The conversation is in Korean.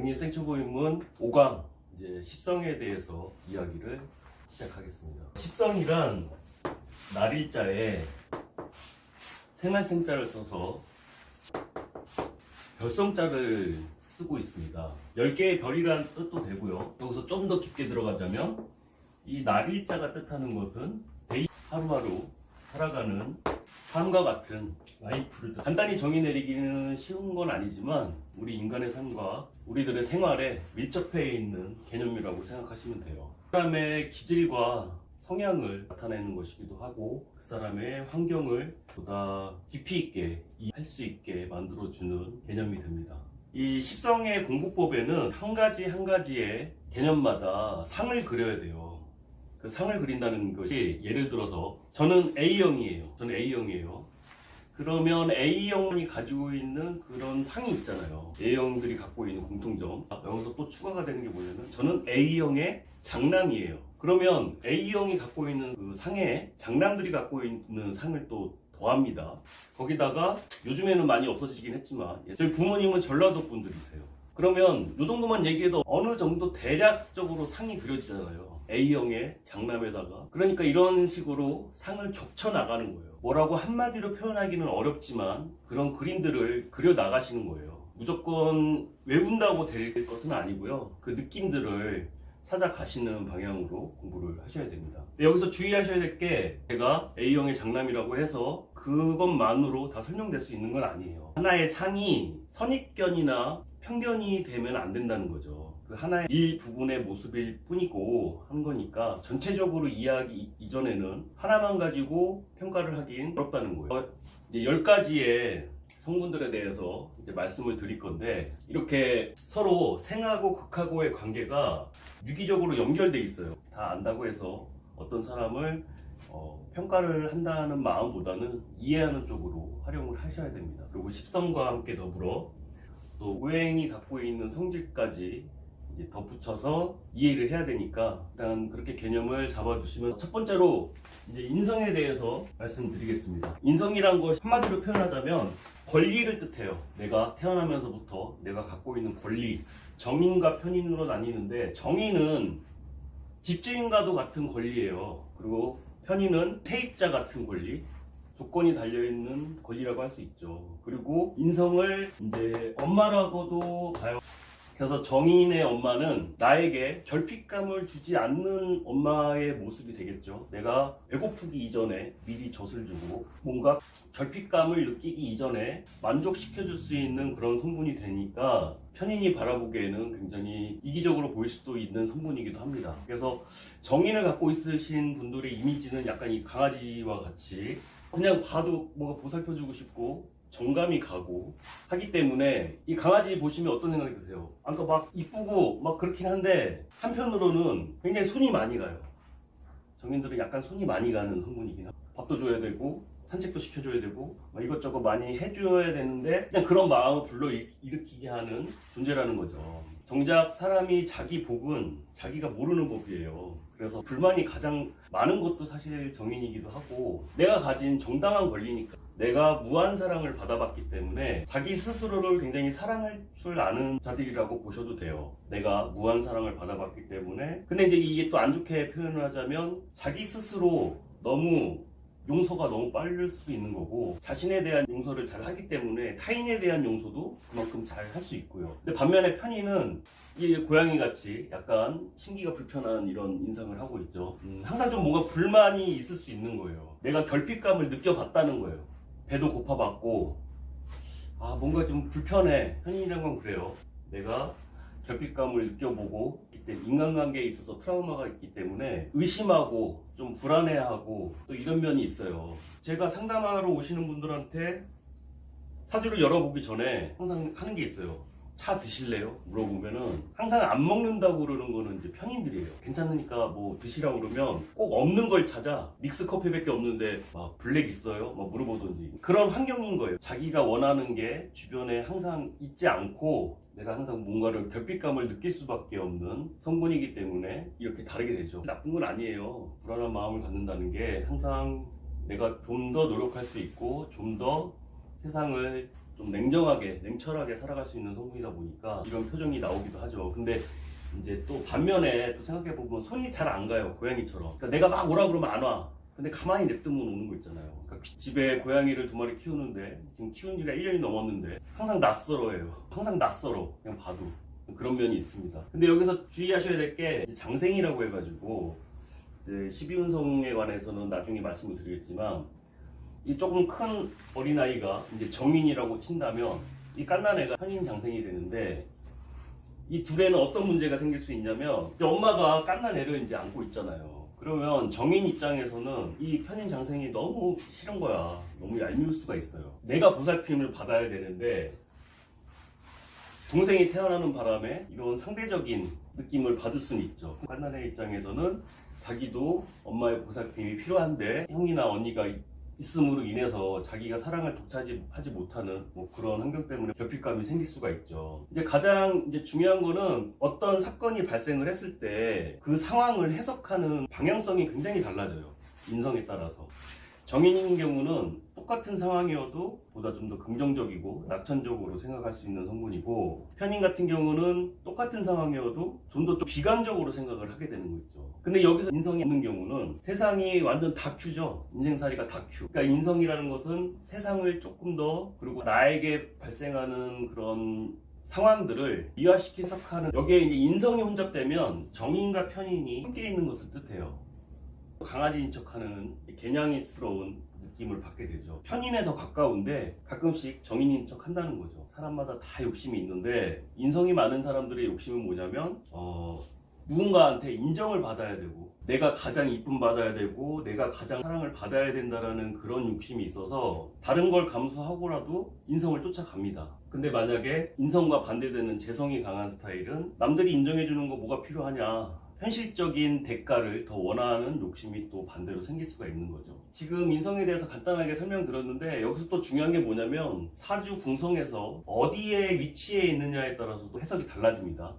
경리 생초보임문 5강 이제 십성에 대해서 이야기를 시작하겠습니다. 십성이란 날일자에 생활생자를 써서 별성자를 쓰고 있습니다. 10개의 별이란 뜻도 되고요. 여기서 좀 더 깊게 들어가자면 이 날일자가 뜻하는 것은 하루하루 살아가는 삶과 같은 라이프를 간단히 정의 내리기는 쉬운 건 아니지만 우리 인간의 삶과 우리들의 생활에 밀접해 있는 개념이라고 생각하시면 돼요. 그 사람의 기질과 성향을 나타내는 것이기도 하고 그 사람의 환경을 보다 깊이 있게 이해할 수 있게 만들어주는 개념이 됩니다. 이 십성의 공부법에는 한 가지 한 가지의 개념마다 상을 그려야 돼요. 그 상을 그린다는 것이 예를 들어서 저는 A형이에요. 그러면 A형이 가지고 있는 그런 상이 있잖아요. A형들이 갖고 있는 공통점. 여기서 또 추가가 되는 게 뭐냐면 저는 A형의 장남이에요. 그러면 A형이 갖고 있는 그 상에 장남들이 갖고 있는 상을 또 더합니다. 거기다가 요즘에는 많이 없어지긴 했지만 저희 부모님은 전라도 분들이세요. 그러면 이 정도만 얘기해도 어느 정도 대략적으로 상이 그려지잖아요. A형의 장남에다가. 그러니까 이런 식으로 상을 겹쳐 나가는 거예요. 뭐라고 한마디로 표현하기는 어렵지만 그런 그림들을 그려 나가시는 거예요. 무조건 외운다고 될 것은 아니고요. 그 느낌들을 찾아가시는 방향으로 공부를 하셔야 됩니다. 근데 여기서 주의하셔야 될 게 제가 A형의 장남이라고 해서 그것만으로 다 설명될 수 있는 건 아니에요. 하나의 상이 선입견이나 편견이 되면 안 된다는 거죠. 그 하나의 일부분의 모습일 뿐이고 한 거니까 전체적으로 이해하기 이전에는 하나만 가지고 평가를 하긴 어렵다는 거예요. 이제 10가지의 성분들에 대해서 이제 말씀을 드릴 건데 이렇게 서로 생하고 극하고의 관계가 유기적으로 연결돼 있어요. 다 안다고 해서 어떤 사람을 평가를 한다는 마음보다는 이해하는 쪽으로 활용을 하셔야 됩니다. 그리고 십성과 함께 더불어 또 오행이 갖고 있는 성질까지 이제 덧붙여서 이해를 해야 되니까 일단 그렇게 개념을 잡아두시면 첫 번째로 이제 인성에 대해서 말씀드리겠습니다. 인성이란 것이 한마디로 표현하자면 권리를 뜻해요. 내가 태어나면서부터 내가 갖고 있는 권리, 정인과 편인으로 나뉘는데 정인은 집주인과도 같은 권리예요. 그리고 편인은 세입자 같은 권리, 조건이 달려있는 권리라고 할 수 있죠. 그리고 인성을 이제 엄마라고도 봐요. 그래서 정인의 엄마는 나에게 결핍감을 주지 않는 엄마의 모습이 되겠죠. 내가 배고프기 이전에 미리 젖을 주고 뭔가 결핍감을 느끼기 이전에 만족시켜줄 수 있는 그런 성분이 되니까 편인이 바라보기에는 굉장히 이기적으로 보일 수도 있는 성분이기도 합니다. 그래서 정인을 갖고 있으신 분들의 이미지는 약간 이 강아지와 같이 그냥 봐도 뭔가 보살펴주고 싶고 정감이 가고 하기 때문에 이 강아지 보시면 어떤 생각이 드세요? 아까 막 이쁘고 막 그렇긴 한데 한편으로는 굉장히 손이 많이 가요. 정인들은 약간 손이 많이 가는 성분이긴 합니다. 밥도 줘야 되고 산책도 시켜줘야 되고 이것저것 많이 해줘야 되는데 그냥 그런 마음을 불러일으키게 하는 존재라는 거죠. 정작 사람이 자기 복은 자기가 모르는 법이에요. 그래서 불만이 가장 많은 것도 사실 정인이기도 하고 내가 가진 정당한 권리니까 내가 무한 사랑을 받아봤기 때문에 자기 스스로를 굉장히 사랑할 줄 아는 자들이라고 보셔도 돼요. 내가 무한 사랑을 받아봤기 때문에. 근데 이제 이게 또 안 좋게 표현을 하자면 자기 스스로 너무 용서가 너무 빠를 수도 있는 거고 자신에 대한 용서를 잘 하기 때문에 타인에 대한 용서도 그만큼 잘 할 수 있고요. 근데 반면에 편인은 이 고양이 같이 약간 심기가 불편한 이런 인상을 하고 있죠. 항상 좀 뭔가 불만이 있을 수 있는 거예요. 내가 결핍감을 느껴봤다는 거예요. 배도 고파봤고 뭔가 좀 불편해. 편인이란 건 그래요. 내가 결핍감을 느껴보고 인간관계에 있어서 트라우마가 있기 때문에 의심하고 좀 불안해하고 또 이런 면이 있어요. 제가 상담하러 오시는 분들한테 사주를 열어보기 전에 항상 하는 게 있어요. 차 드실래요? 물어보면은 항상 안 먹는다고 그러는 거는 이제 편인들이에요. 괜찮으니까 뭐 드시라고 그러면 꼭 없는 걸 찾아. 믹스 커피밖에 없는데 막 블랙 있어요? 막 물어보든지. 그런 환경인 거예요. 자기가 원하는 게 주변에 항상 있지 않고 내가 항상 뭔가를 결핍감을 느낄 수밖에 없는 성분이기 때문에 이렇게 다르게 되죠. 나쁜 건 아니에요. 불안한 마음을 갖는다는 게 항상 내가 좀 더 노력할 수 있고 좀 더 세상을 좀 냉정하게, 냉철하게 살아갈 수 있는 성분이다 보니까 이런 표정이 나오기도 하죠. 근데 이제 또 반면에 또 생각해보면 손이 잘 안 가요. 고양이처럼. 그러니까 내가 막 오라 그러면 안 와. 근데 가만히 냅두면 오는 거 있잖아요. 그러니까 집에 고양이를 2마리 키우는데 지금 키운 지가 1년이 넘었는데 항상 낯설어해요. 항상 낯설어. 그냥 봐도. 그런 면이 있습니다. 근데 여기서 주의하셔야 될 게 장생이라고 해가지고 이제 12운성에 관해서는 나중에 말씀을 드리겠지만 이 조금 큰 어린아이가 이제 정인이라고 친다면 이 갓난애가 현인 장생이 되는데 이 둘에는 어떤 문제가 생길 수 있냐면 이제 엄마가 갓난애를 이제 안고 있잖아요. 그러면 정인 입장에서는 이 편인 장생이 너무 싫은 거야. 너무 얄미울 수가 있어요. 내가 보살핌을 받아야 되는데 동생이 태어나는 바람에 이런 상대적인 느낌을 받을 수는 있죠. 갓난애 입장에서는 자기도 엄마의 보살핌이 필요한데 형이나 언니가 있음으로 인해서 자기가 사랑을 독차지하지 못하는 뭐 그런 환경 때문에 결핍감이 생길 수가 있죠. 이제 가장 이제 중요한 거는 어떤 사건이 발생을 했을 때 그 상황을 해석하는 방향성이 굉장히 달라져요. 인성에 따라서. 정인인 경우는 똑같은 상황이어도 보다 좀 더 긍정적이고 낙천적으로 생각할 수 있는 성분이고, 편인 같은 경우는 똑같은 상황이어도 좀 더 비관적으로 생각을 하게 되는 거 있죠. 근데 여기서 인성이 없는 경우는 세상이 완전 다큐죠. 인생살이가 다큐. 그러니까 인성이라는 것은 세상을 조금 더, 그리고 나에게 발생하는 그런 상황들을 이화시켜 해석하는, 여기에 이제 인성이 혼잡되면 정인과 편인이 함께 있는 것을 뜻해요. 강아지인 척하는 개냥이스러운 느낌을 받게 되죠. 편인에 더 가까운데 가끔씩 정인인 척 한다는 거죠. 사람마다 다 욕심이 있는데 인성이 많은 사람들의 욕심은 뭐냐면 누군가한테 인정을 받아야 되고 내가 가장 이쁨 받아야 되고 내가 가장 사랑을 받아야 된다라는 그런 욕심이 있어서 다른 걸 감수하고라도 인성을 쫓아갑니다. 근데 만약에 인성과 반대되는 재성이 강한 스타일은 남들이 인정해주는 거 뭐가 필요하냐, 현실적인 대가를 더 원하는 욕심이 또 반대로 생길 수가 있는 거죠. 지금 인성에 대해서 간단하게 설명드렸는데 여기서 또 중요한 게 뭐냐면 사주 궁성에서 어디에 위치해 있느냐에 따라서 또 해석이 달라집니다.